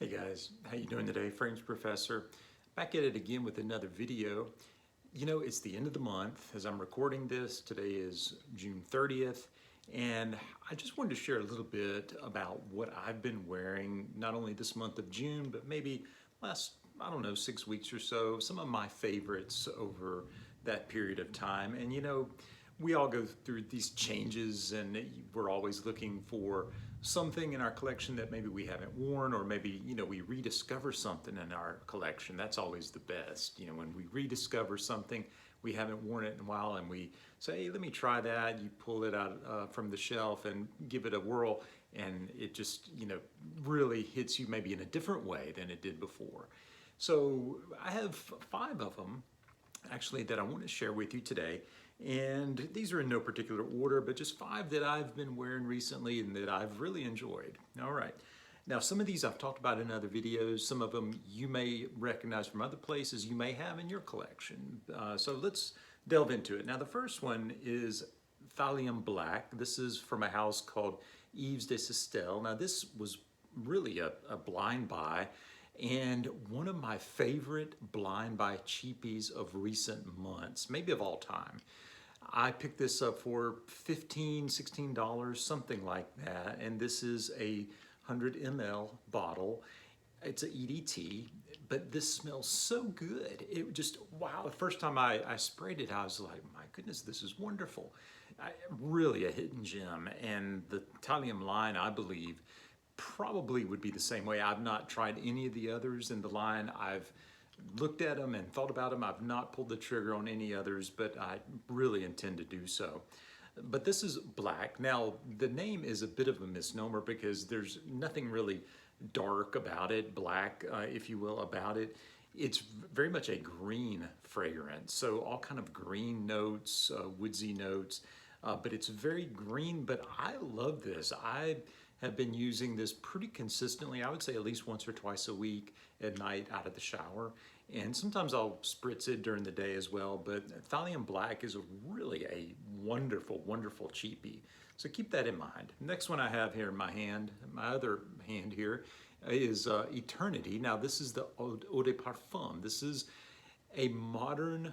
Hey guys, how you doing today? Frames Professor. Back at it again with another video. You know, it's the end of the month as I'm recording this. Today is June 30th, and I just wanted to share a little bit about what I've been wearing, not only this month of June, but maybe last, I don't know, 6 weeks or so, some of my favorites over that period of time. And you know, we all go through these changes and we're always looking for something in our collection that maybe we haven't worn, or maybe, you know, we rediscover something in our collection. That's always the best. You know, when we rediscover something, we haven't worn it in a while and we say, hey, let me try that. You pull it out from the shelf and give it a whirl, and it just, you know, really hits you maybe in a different way than it did before. So I have 5 of them actually that I want to share with you today. And these are in no particular order, but just 5 that I've been wearing recently and that I've really enjoyed. All right. Now, some of these I've talked about in other videos. Some of them you may recognize from other places you may have in your collection. So let's delve into it. Now, the first one is Thallium Black. This is from a house called Yves de Sistel. Now, this was really a blind buy and one of my favorite blind buy cheapies of recent months, maybe of all time. I picked this up for $15, $16, something like that. And this is a 100 ml bottle. It's an EDT, but this smells so good. It just, wow. The first time I sprayed it, I was like, my goodness, this is wonderful. Really a hidden gem. And the Thallium line, I believe, probably would be the same way. I've not tried any of the others in the line. I've looked at them and thought about them. I've not pulled the trigger on any others, but I really intend to do so. But this is black. Now, the name is a bit of a misnomer because there's nothing really dark about it, black, if you will, about it. It's very much a green fragrance. So all kind of green notes, woodsy notes, but it's very green, but I love this. I have been using this pretty consistently. I would say at least once or twice a week at night out of the shower. And sometimes I'll spritz it during the day as well. But Thallium Black is really a wonderful, wonderful cheapie. So keep that in mind. Next one I have here in my hand, my other hand here, is Eternity. Now this is the Eau de Parfum. This is a modern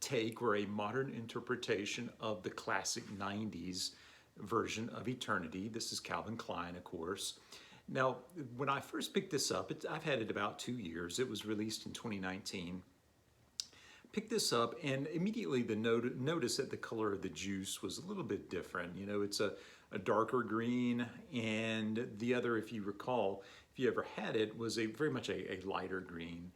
take or a modern interpretation of the classic 90s version of Eternity. This is Calvin Klein, of course. Now, when I first picked this up, I've had it about 2 years. It was released in 2019. Picked this up and immediately notice that the color of the juice was a little bit different. You know, it's a darker green, and the other, if you recall, if you ever had it, was very much a lighter green.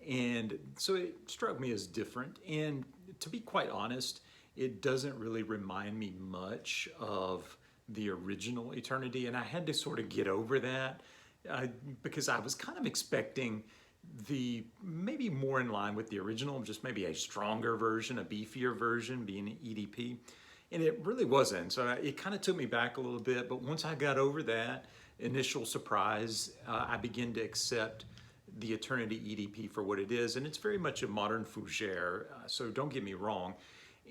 And so it struck me as different. And to be quite honest, it doesn't really remind me much of the original Eternity, and I had to sort of get over that because I was kind of expecting the maybe more in line with the original, just maybe a stronger version, a beefier version being an EDP, and it really wasn't. So it kind of took me back a little bit, but once I got over that initial surprise, I began to accept the Eternity EDP for what it is, and it's very much a modern fougere, so don't get me wrong.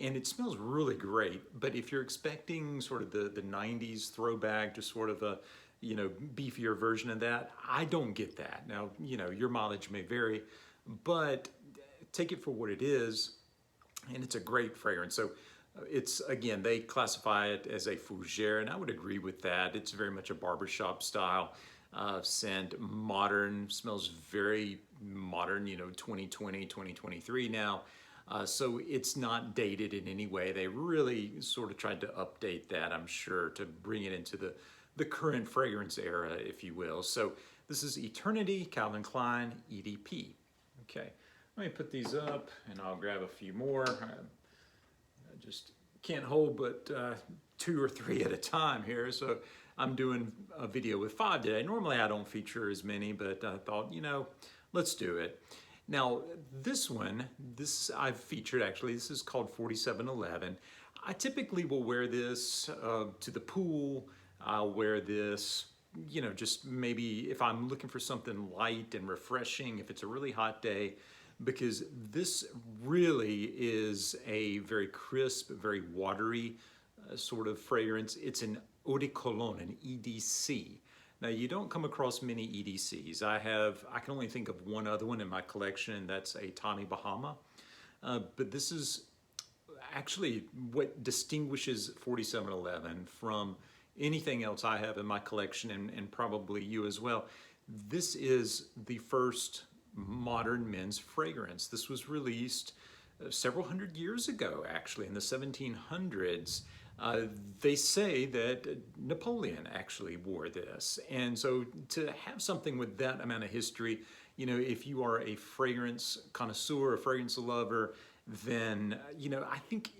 And it smells really great, but if you're expecting sort of the 90s throwback to sort of a, you know, beefier version of that, I don't get that. Now, you know, your mileage may vary, but take it for what it is, and it's a great fragrance. So it's, again, they classify it as a fougere, and I would agree with that. It's very much a barbershop style scent, modern, smells very modern, you know, 2020, 2023 now. So it's not dated in any way. They really sort of tried to update that, I'm sure, to bring it into the current fragrance era, if you will. So this is Eternity, Calvin Klein, EDP. Okay, let me put these up and I'll grab a few more. I just can't hold but 2 or 3 at a time here. So I'm doing a video with 5 today. Normally I don't feature as many, but I thought, you know, let's do it. Now, this one, I've featured actually, this is called 4711. I typically will wear this to the pool. I'll wear this, you know, just maybe if I'm looking for something light and refreshing, if it's a really hot day, because this really is a very crisp, very watery sort of fragrance. It's an eau de cologne, an EDC. Now you don't come across many EDCs. I can only think of one other one in my collection, and that's a Tommy Bahama. But this is actually what distinguishes 4711 from anything else I have in my collection, and probably you as well. This is the first modern men's fragrance. This was released several hundred years ago, actually, in the 1700s. They say that Napoleon actually wore this. And so to have something with that amount of history, you know, if you are a fragrance connoisseur, a fragrance lover, then, you know, I think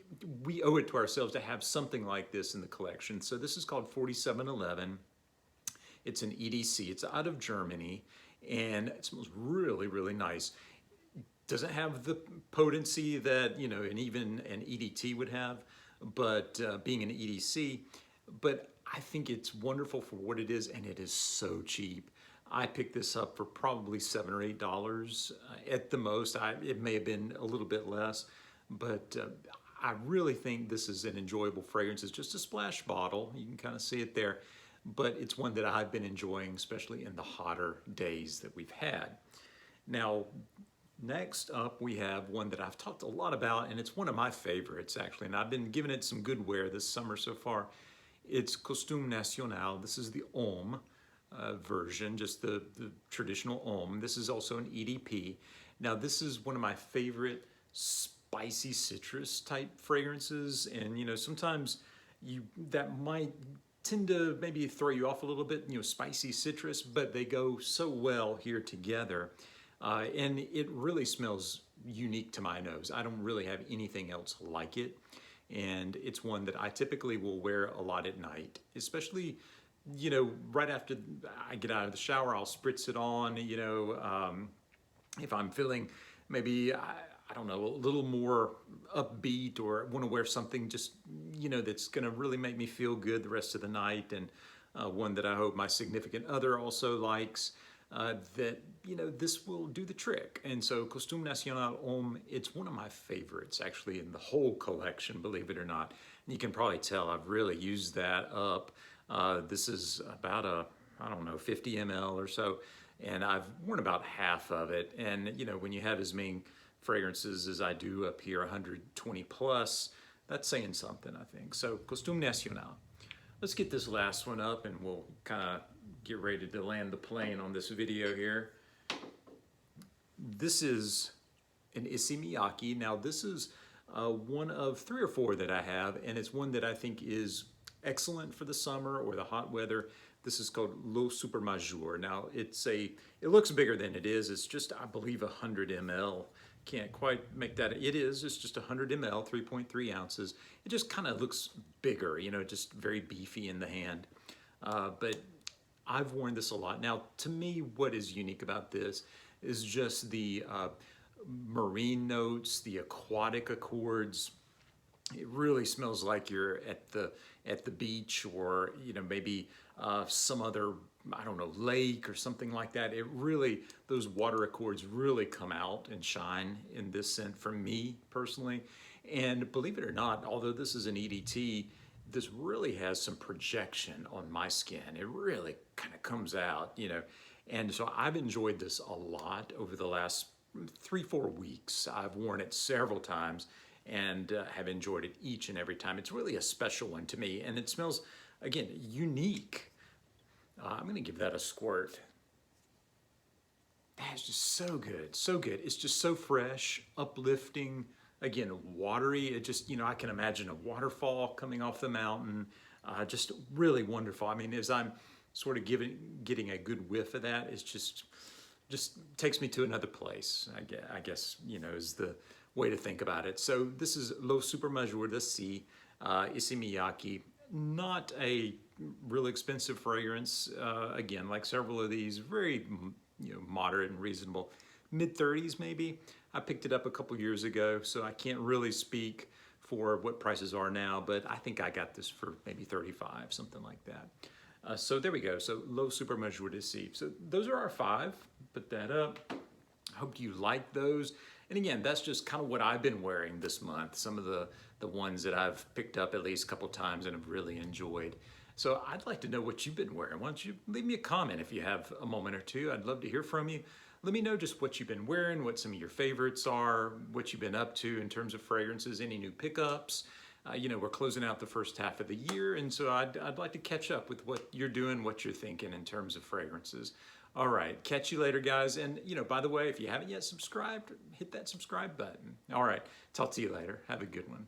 we owe it to ourselves to have something like this in the collection. So this is called 4711. It's an EDC. It's out of Germany, and it smells really, really nice. Doesn't have the potency that, you know, and even an EDT would have, but being an EDC, but I think it's wonderful for what it is, and it is so cheap. I picked this up for probably $7 or $8 at the most. It may have been a little bit less, but I really think this is an enjoyable fragrance. It's just a splash bottle. You can kind of see it there, but it's one that I've been enjoying, especially in the hotter days that we've had. Now, next up, we have one that I've talked a lot about, and it's one of my favorites, actually, and I've been giving it some good wear this summer so far. It's Costume National. This is the Homme version, just the traditional Homme. This is also an EDP. Now, this is one of my favorite spicy citrus type fragrances, and, you know, sometimes that might tend to maybe throw you off a little bit, you know, spicy citrus, but they go so well here together. And it really smells unique to my nose. I don't really have anything else like it. And it's one that I typically will wear a lot at night, especially, you know, right after I get out of the shower, I'll spritz it on, you know, if I'm feeling maybe, I don't know, a little more upbeat, or want to wear something just, you know, that's going to really make me feel good the rest of the night. And one that I hope my significant other also likes. That, you know, this will do the trick. And so Costume National Homme, it's one of my favorites actually in the whole collection, believe it or not. And you can probably tell I've really used that up. This is about I don't know, 50 ml or so, and I've worn about half of it. And, you know, when you have as many fragrances as I do up here, 120 plus, that's saying something, I think. So Costume National. Let's get this last one up, and we'll kind of get ready to land the plane on this video here. This is an Issey Miyake. Now, this is one of 3 or 4 that I have, and it's one that I think is excellent for the summer or the hot weather. This is called L'Eau Super Majeur. Now, it looks bigger than it is. It's just, I believe, 100 ml. Can't quite make that. It's just 100 ml, 3.3 ounces. It just kind of looks bigger, you know, just very beefy in the hand. But I've worn this a lot. Now, to me, what is unique about this is just the marine notes, the aquatic accords. It really smells like you're at the beach, or, you know, maybe some other, I don't know, lake or something like that. It really, those water accords really come out and shine in this scent for me personally. And believe it or not, although this is an EDT, this really has some projection on my skin. It really kind of comes out, you know. And so I've enjoyed this a lot over the last 3-4 weeks. I've worn it several times and have enjoyed it each and every time. It's really a special one to me, and it smells, again, unique. I'm gonna give that a squirt. That's just so good, so good. It's just so fresh, uplifting, again, watery. It just, you know, I can imagine a waterfall coming off the mountain. Just really wonderful. I mean, as I'm sort of getting a good whiff of that, it's just takes me to another place, I guess, you know, is the way to think about it. So this is L'Eau Super Majeur de C, Issey Miyake. Not a real expensive fragrance. Again, like several of these, very, you know, moderate and reasonable. Mid-30s maybe. I picked it up a couple years ago, so I can't really speak for what prices are now, but I think I got this for maybe 35, something like that. So there we go. So L'Eau Super Majeur de C. So those are our 5. Put that up. I hope you like those. And again, that's just kind of what I've been wearing this month. Some of the ones that I've picked up at least a couple times and have really enjoyed. So I'd like to know what you've been wearing. Why don't you leave me a comment if you have a moment or two? I'd love to hear from you. Let me know just what you've been wearing, what some of your favorites are, what you've been up to in terms of fragrances, any new pickups. We're closing out the first half of the year, and so I'd like to catch up with what you're doing, what you're thinking in terms of fragrances. All right, catch you later, guys. And, by the way, if you haven't yet subscribed, hit that subscribe button. All right, talk to you later. Have a good one.